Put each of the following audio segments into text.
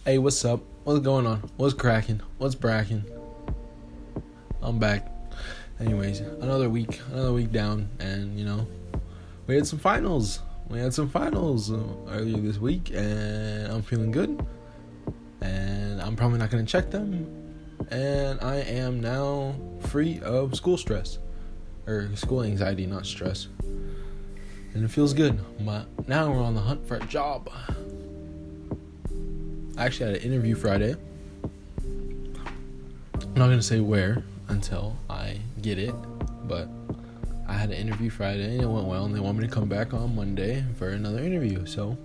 Hey, what's up? What's going on? What's cracking? What's bracking? I'm back. Anyways, another week down, and we had some finals. Earlier this week, and I'm feeling good. And I'm probably not gonna check them. And I am now free of school stress, or school anxiety, not stress. And it feels good. But now we're on the hunt for a job. I actually had an interview Friday. I'm not going to say where until I get it, but I had an interview Friday and it went well, and they want me to come back on Monday for another interview. So,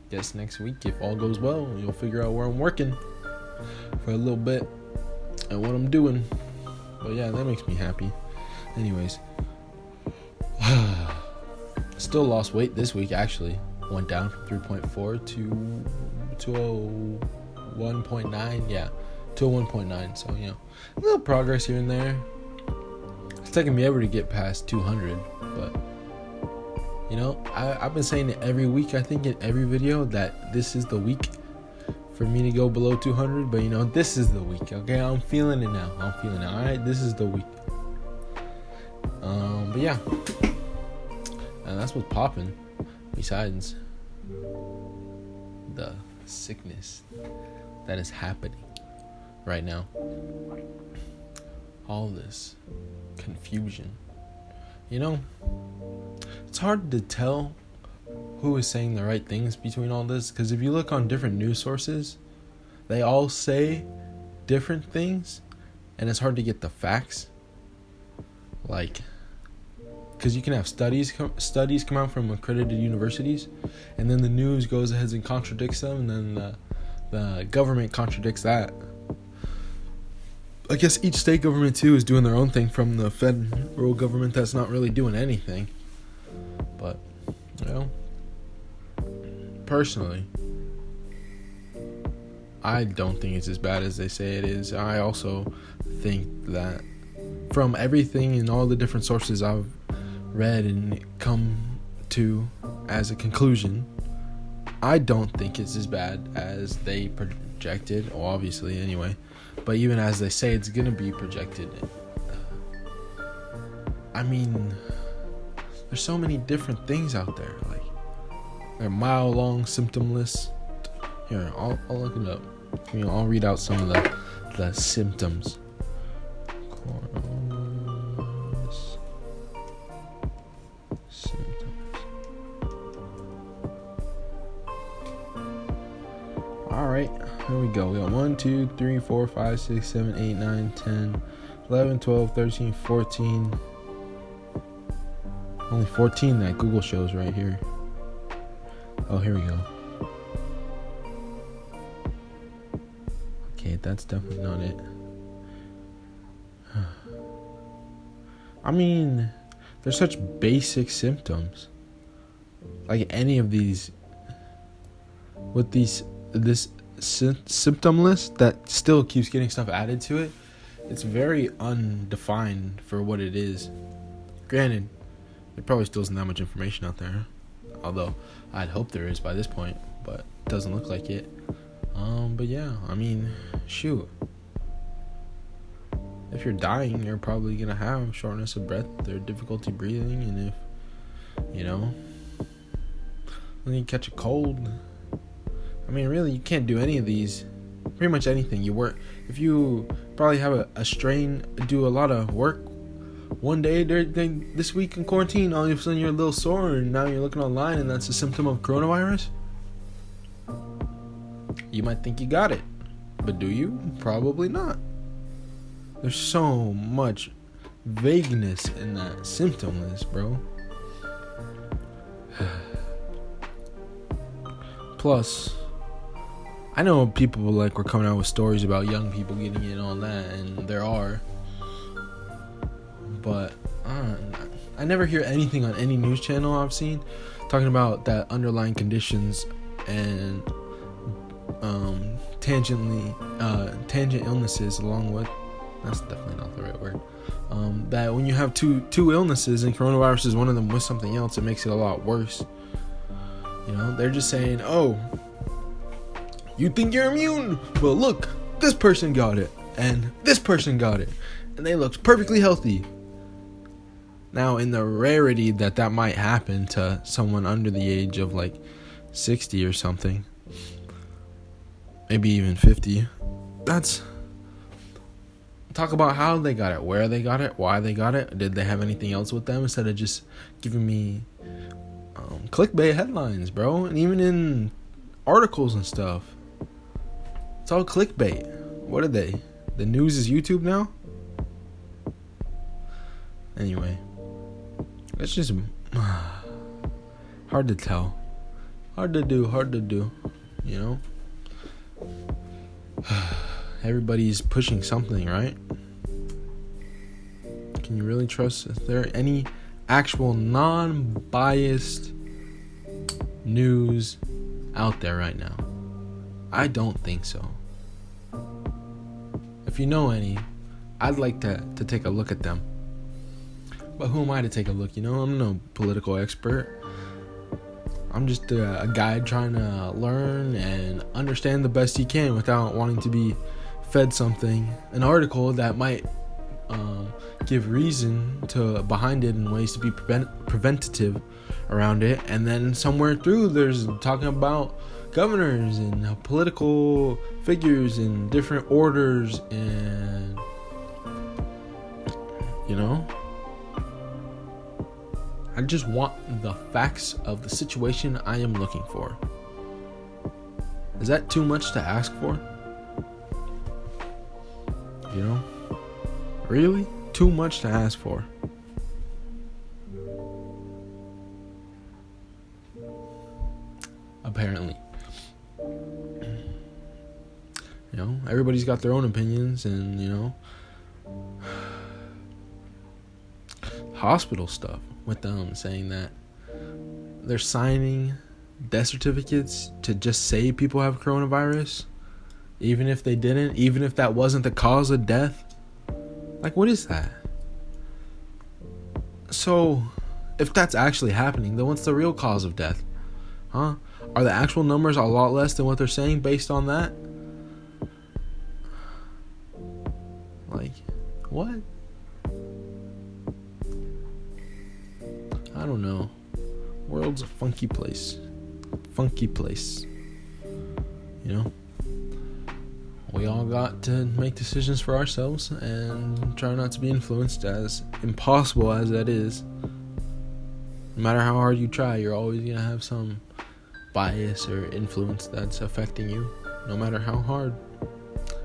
guess next week, if all goes well, you'll figure out where I'm working for a little bit and what I'm doing. But yeah, that makes me happy. Anyways, still lost weight this week, actually. Went down from 3.4 to 1.9. Yeah, to 1.9. So, a little progress here and there. It's taking me ever to get past 200. But, I've been saying it every week, I think, in every video, that this is the week for me to go below 200. But, this is the week, okay? I'm feeling it now. All right, this is the week. But, yeah. And that's what's popping. Besides the sickness that is happening right now, all this confusion, it's hard to tell who is saying the right things between all this, because if you look on different news sources, they all say different things, and it's hard to get the facts, because you can have studies come out from accredited universities, and then the news goes ahead and contradicts them, and then the government contradicts that. I guess each state government too is doing their own thing from the federal government that's not really doing anything. But, personally, I don't think it's as bad as they say it is. I also think that from everything and all the different sources I've read and come to as a conclusion, I don't think it's as bad as they projected. Well, obviously, anyway. But even as they say it's gonna be projected, there's so many different things out there. They're mile-long symptom lists. Here, I'll look it up. I'll read out some of the symptoms. Alright, here we go. We got 1, 2, 3, 4, 5, 6, 7, 8, 9, 10, 11, 12, 13, 14. Only 14 that Google shows right here. Oh, here we go. Okay, that's definitely not it. They're such basic symptoms. Any of these, with this symptom list that still keeps getting stuff added to it, it's very undefined for what it is. Granted, there probably still isn't that much information out there, although I'd hope there is by this point, but it doesn't look like it. But yeah, shoot. If you're dying, you're probably gonna have shortness of breath or difficulty breathing, and if when you catch a cold, really, you can't do any of these. Pretty much anything. If you probably have a strain, do a lot of work one day this week in quarantine, all of a sudden you're a little sore, and now you're looking online and that's a symptom of coronavirus. You might think you got it, but do you? Probably not. There's so much vagueness in that symptom list, bro. Plus, I know people were coming out with stories about young people getting it and all that, and there are. But I never hear anything on any news channel I've seen talking about that underlying conditions and tangent illnesses along with. That's definitely not the right word. That when you have two illnesses and coronavirus is one of them with something else, it makes it a lot worse. They're just saying, oh, You think you're immune? Well, look, this person got it, and this person got it, and they looked perfectly healthy. Now, in the rarity that might happen to someone under the age of like 60 or something, maybe even 50, that's... Talk about how they got it, where they got it, why they got it. Did they have anything else with them instead of just giving me clickbait headlines, bro? And even in articles and stuff, it's all clickbait. What are they? The news is YouTube now? Anyway, it's just hard to tell. Hard to do, you know? Everybody's pushing something, right? Can you really trust? Is there any actual non-biased news out there right now? I don't think so. If you know any, I'd like to take a look at them. But who am I to take a look? You know, I'm no political expert. I'm just a guy trying to learn and understand the best he can without wanting to be fed something, an article that might give reason to behind it and ways to be preventative around it, and then somewhere through there's talking about governors and political figures in different orders, and you know, I just want the facts of the situation I am looking for. Is that too much to ask for? You know? Really? Too much to ask for. Apparently. You know, everybody's got their own opinions, and, you know, hospital stuff with them saying that they're signing death certificates to just say people have coronavirus, even if they didn't, even if that wasn't the cause of death. Like, what is that? So, if that's actually happening, then what's the real cause of death? Huh? Are the actual numbers a lot less than what they're saying based on that? Like, what? I don't know. World's a funky place. Funky place. You know? We all got to make decisions for ourselves and try not to be influenced, as impossible as that is. No matter how hard you try, you're always going to have some bias or influence that's affecting you. No matter how hard,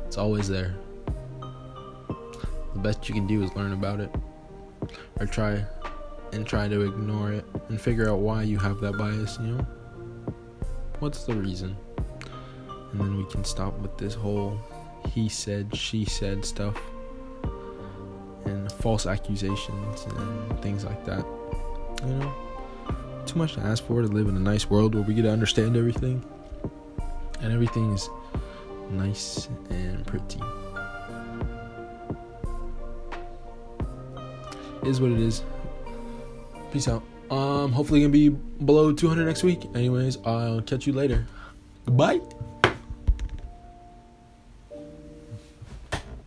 it's always there. The best you can do is learn about it, or try to ignore it and figure out why you have that bias, you know? What's the reason? And then we can stop with this whole he said, she said stuff and false accusations and things like that. You know, too much to ask for to live in a nice world where we get to understand everything and everything is nice and pretty. It is what it is. Peace out. Hopefully gonna be below 200 next week. Anyways, I'll catch you later. Goodbye.